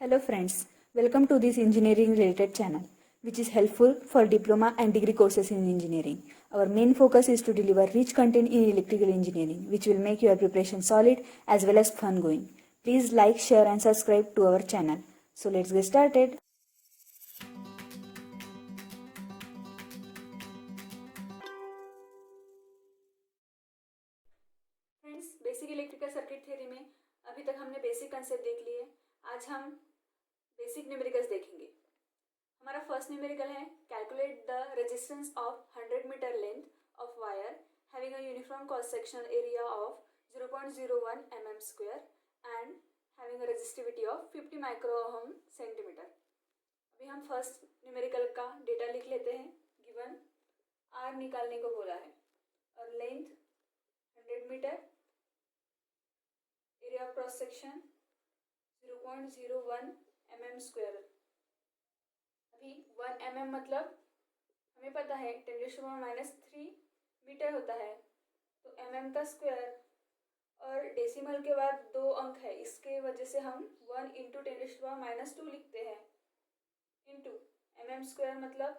Hello friends, welcome to this engineering related channel which is helpful for diploma and degree courses in engineering. Our main focus is to deliver rich content in electrical engineering which will make your preparation solid as well as fun going. Please like, share and subscribe to our channel. So let's get started. Friends, basic electrical circuit theory में अभी तक हमने basic concept देख लिए। आज हम basic numericals देखेंगे। हमारा फर्स्ट न्यूमेरिकल है calculate the resistance of 100 metre length of wire having a uniform cross sectional area of 0.01 mm square and having a resistivity of 50 micro ohm centimetre. अभी हम first numerical का data लिख लेते हैं। Given are निकालने को बोला है और length 100 metre, area of cross section 0.01 mm square. अभी 1 mm मतलब हमें पता है 10⁻³ मीटर होता है, तो mm का स्क्वायर और डेसिमल के बाद 2 अंक है, इसके वजह से हम 1 × 10⁻² लिखते हैं इंटू mm स्क्वायर मतलब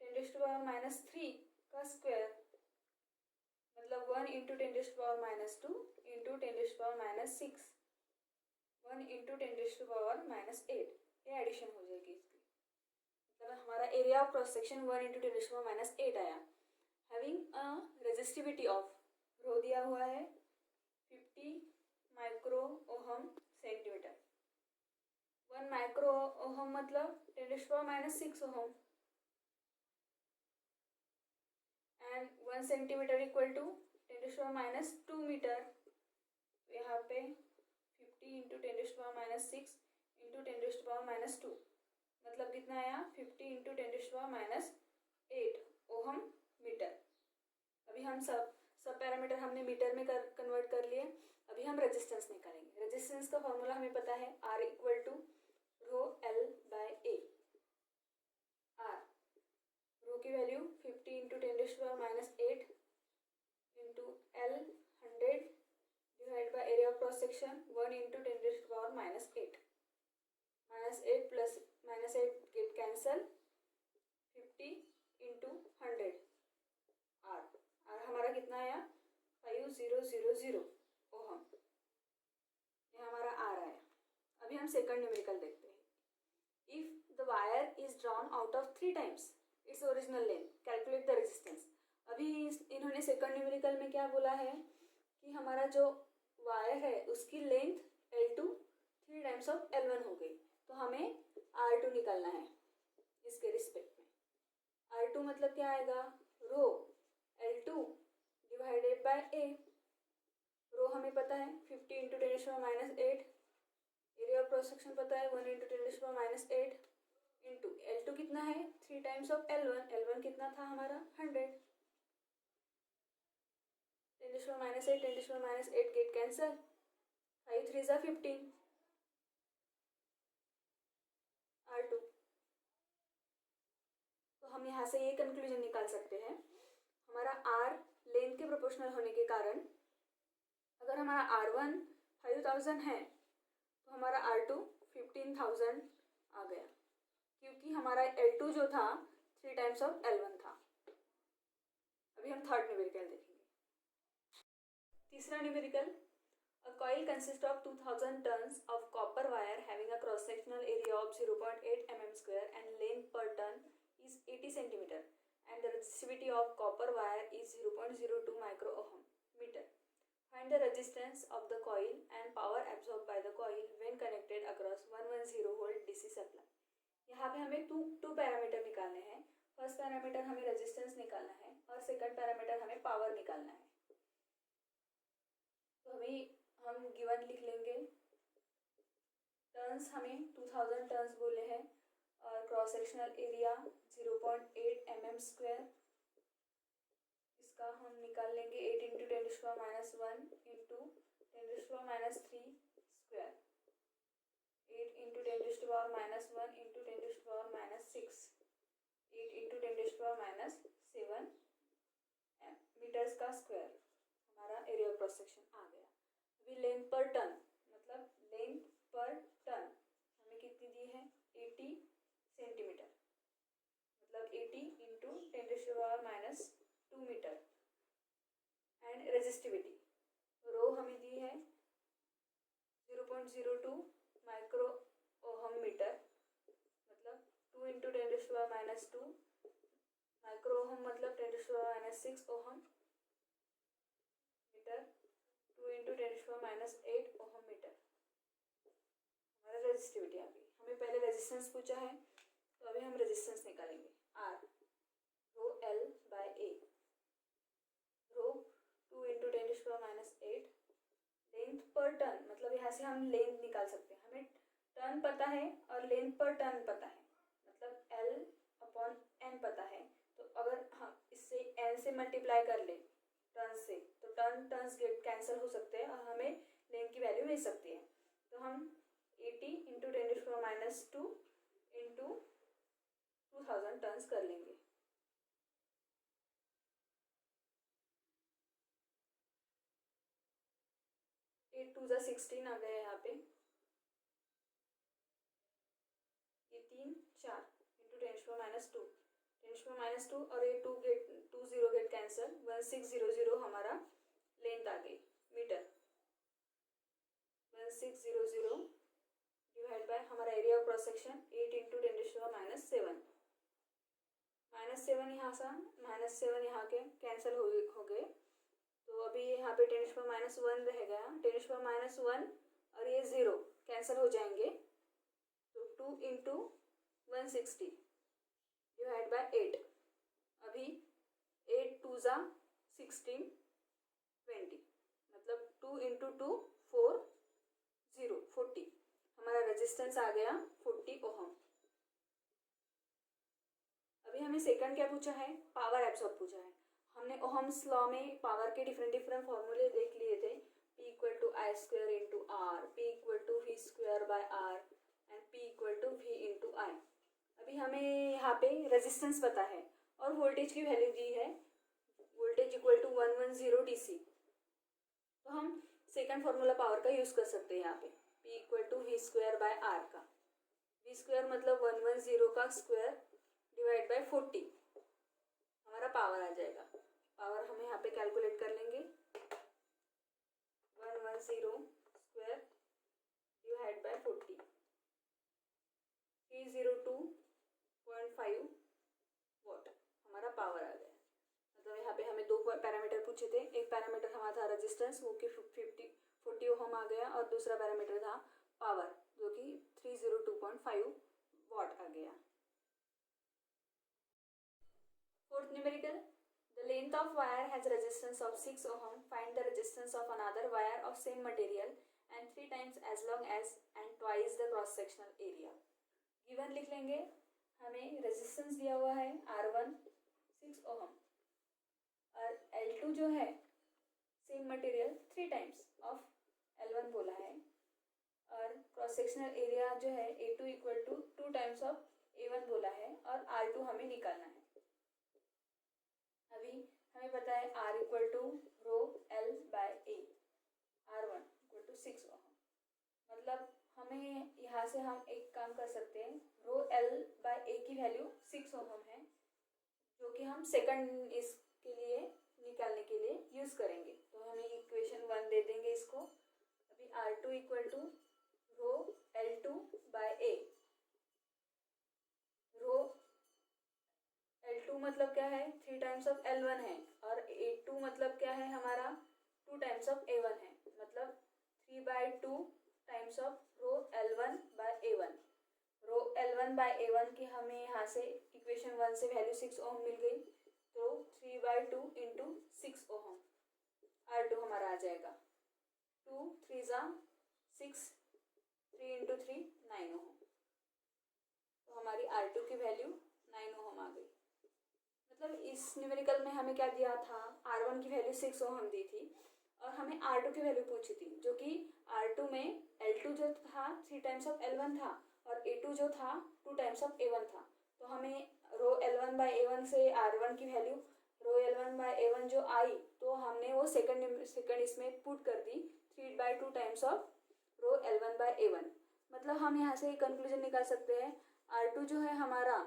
10⁻³ का स्क्वायर मतलब 1 × 10⁻² इंटू 10⁻⁶ 1 × 10⁻⁸। ये एडिशन हो जाएगी इसकी, मतलब हमारा एरिया ऑफ क्रॉस सेक्शन 1 × 10⁻⁸ आया। Having a resistivity of rho दिया हुआ है 50 micro ohm centimetre. 1 micro ohm मतलब 10⁻⁶ ohm and 1 centimetre equal to 10⁻² metre. यहाँ पे 50 × 10⁻⁶ इंटू 10⁻² मतलब कितना आया 50 × 10⁻⁸ ओहम मीटर। अभी हम सब पैरामीटर हमने मीटर में कन्वर्ट कर लिए। अभी हम रेजिस्टेंस निकालेंगे। रेजिस्टेंस का फॉर्मूला हमें पता है R equal to ρL/A। R rho की value 50 × 10⁻⁸ into L 100 divide by area of cross section 1 × 10⁻⁸। -8 plus -8 get cancel 50 × 100 R हमारा कितना आया 5000 ओहम। ये हमारा R आया। अभी हम सेकंड न्यूमेरिकल देखते हैं। If the wire is drawn out of 3 times its original length calculate the resistance. अभी इन्होंने सेकंड न्यूमेरिकल में क्या बोला है कि हमारा जो वायर है उसकी length L2 3 times of L1 हो गई, तो हमें R2 निकालना है इसके रिस्पेक्ट में। R2 मतलब क्या आएगा रो L2 डिवाइडेड बाय A। रो हमें पता है 50 × 10⁻⁸, एरिया ऑफ क्रॉस सेक्शन पता है 1 × 10⁻⁸ इंटू L2 कितना है 3 टाइम्स ऑफ L1। L1 कितना था हमारा 100। 10⁻⁸ 10⁻⁸ गेट कैंसल 5 3 = 15 R2। तो हम यहाँ से ये कंक्लूजन निकाल सकते हैं हमारा R लेंथ के प्रोपोर्शनल होने के कारण अगर हमारा R1 5000 है तो हमारा R2 15,000 आ गया, क्योंकि हमारा L2 जो था 3 टाइम्स ऑफ L1 था। अभी हम थर्ड न्यूमेरिकल देखेंगे। तीसरा numerical A coil consists of 2000 turns of copper wire having a cross-sectional area of 0.8 mm square and length per turn is 80 cm and the resistivity of copper wire is 0.02 micro ohm meter. Find the resistance of the coil and power absorbed by the coil when connected across 110 volt DC supply. यहाँ पे हमें to parameter निकालने हैं। First parameter हमें resistance निकालना है और second parameter हमें पावर निकालना है। तो अभी हम गिवन लिख लेंगे। टर्न्स हमें 2000 टर्न्स बोले हैं और cross sectional area 0.8 mm square. इसका हम निकाल लेंगे 8 × 10⁻⁻1 इंटू 10⁻³ स्क्वायर। 8 × 10⁻⁻1 इंटू 10⁻⁶ 8 × 10⁻⁷ मीटर्स का स्क्वायर हमारा एरिया ऑफ क्रॉस सेक्शन आ गया। अभी लेंथ पर टर्न मतलब लेंथ पर टर्न हमें कितनी 2 मीटर। एंड रेजिस्टिविटी रो हमें दी है 0.02 माइक्रो ओहम मीटर, मतलब 2 इंटू 10⁻², माइक्रो ओहम मतलब 10⁻6 ohm metre, 2 into 10⁻8 ohm metre. हमारा रेजिस्टिविटी आ गई। हमें पहले रेजिस्टेंस पूछा है, तो अभी हम रेजिस्टेंस निकालेंगे। R rho L by A, rho 2 into 10⁻8, length पर टर्न, मतलब यहाँ से हम लेंथ निकाल सकते हैं। हमें टर्न पता है और लेंथ पर टर्न पता है, मतलब एल अपॉन एन पता है। तो अगर हम इससे एन से मल्टीप्लाई कर ले टर्न से, तो टर्न्स गेट कैंसिल हो सकते हैं और हमें लेंथ की वैल्यू मिल सकती है। तो हम 80 इंटू 10⁻² इंटू 2000 टर्न्स कर लेंगे। 8 2 जा 16 आ गया यहाँ पे, ये 3 4 इंटू 10⁻², 10⁻² और ये 2 0 गेट कैंसिल, 1600 हमारा लेंथ आ गई मीटर। 1600 डिवाइड बाय हमारा area of cross section 8 into 10⁻7, -7 यहाँ से -7 यहाँ के कैंसिल हो गए। तो अभी यहाँ पे 10⁻1 रह गया, 10⁻1 और ये 0 कैंसिल हो जाएंगे। तो 2 इंटू 160 डिवाइड बाय 8, अभी 8 2 जा 16 20, मतलब 2 इंटू 2 4 0 40। हमारा रेजिस्टेंस आ गया 40 ओहम। अभी हमें सेकंड क्या पूछा है, पावर एब्सॉर्ब पूछा है। हमने ओहम्स लॉ में पावर के डिफरेंट फॉर्मूले देख लिए थे, P equal to I square into R, P equal to V square by R and P equal to V into I. अभी हमें यहाँ पे रेजिस्टेंस पता है और वोल्टेज की वैल्यू दी है, वोल्टेज इक्वल टू 110 DC। तो हम सेकंड फॉर्मूला पावर का यूज कर सकते हैं यहाँ पे, P equal to V square by R का, वी स्क्वायर मतलब 110 का स्क्वायर डिवाइड बाय 40, हमारा पावर आ जाएगा। पावर हम यहाँ पे कैलकुलेट कर लेंगे, 110 स्क्वायर डिवाइड बाय 40, 302.5 वॉट हमारा पावर आ गया। मतलब यहाँ पे हमें दो पैरामीटर पूछे थे, एक पैरामीटर हमारा था रेजिस्टेंस, वो कि 40 ओहम आ गया, और दूसरा पैरामीटर था पावर, जो कि 302.5 वॉट आ गया। Fourth numerical, the length of wire has resistance of 6 ohm. Find the resistance of another wire of same material and 3 times as long as and twice the cross sectional area. Given लिख लेंगे, हमें resistance दिया हुआ है R1 6 ohm और L2 जो है same material 3 times of L1 बोला है, और cross sectional area जो है A2 equal to 2 times of A1 बोला है, और R2 हमें निकालना है। अभी हमें पता है R equal to rho L by A, R1 equal to 6 ohm, मतलब हमें यहाँ से हम एक काम कर सकते हैं, रो L बाय ए की वैल्यू 6 ओहम है, जो कि हम सेकंड इसके लिए निकालने के लिए यूज करेंगे। तो हमें इक्वेशन 1 दे देंगे इसको। अभी R2 equal to rho L2 by A, rho L2 मतलब क्या है, 3 टाइम्स ऑफ L1 है, और A2 मतलब क्या है हमारा, 2 टाइम्स ऑफ A1 है, मतलब 3/2 times of rho L1 by A1। Rho L1 by A1 की हमें यहाँ से इक्वेशन 1 से वैल्यू 6 ओम मिल गई, तो 3/2 इंटू 6 ओम, R2 हमारा आ जाएगा 2 3 जा 6, 3 इंटू 3 9 ओम। तो हमारी R2 की वैल्यू 9 ओम आ गई। मतलब इस न्यूमेरिकल में हमें क्या दिया था, R1 की वैल्यू 6 ओहम दी थी, और हमें R2 की वैल्यू पूछी थी, जो कि R2 में L2 जो था 3 टाइम्स ऑफ L1 था, और A2 जो था 2 टाइम्स ऑफ A1 था। तो हमें रो L1 बाय A1 से R1 की value, row L1 by A1 जो आई, तो हमने वो सेकंड इसमें पुट कर दी, 3/2 times of rho L1 by A1। मतलब हम यहाँ से कंक्लूजन निकाल सकते हैं, R2 जो है हमारा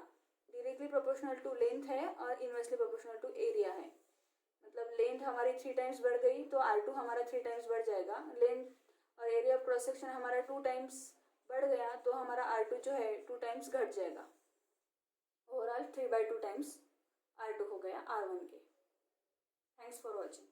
डायरेक्टली प्रोपोर्शनल टू लेंथ है और इनवर्सली प्रोपोर्शनल टू एरिया है। लेंथ हमारी 3 टाइम्स बढ़ गई तो R2 हमारा 3 टाइम्स बढ़ जाएगा। लेंथ और एरिया ऑफ क्रॉस सेक्शन हमारा 2 टाइम्स बढ़ गया तो हमारा R2 जो है 2 टाइम्स घट जाएगा। ओवरऑल 3/2 टाइम्स R2 हो गया R1 के। Thanks for watching.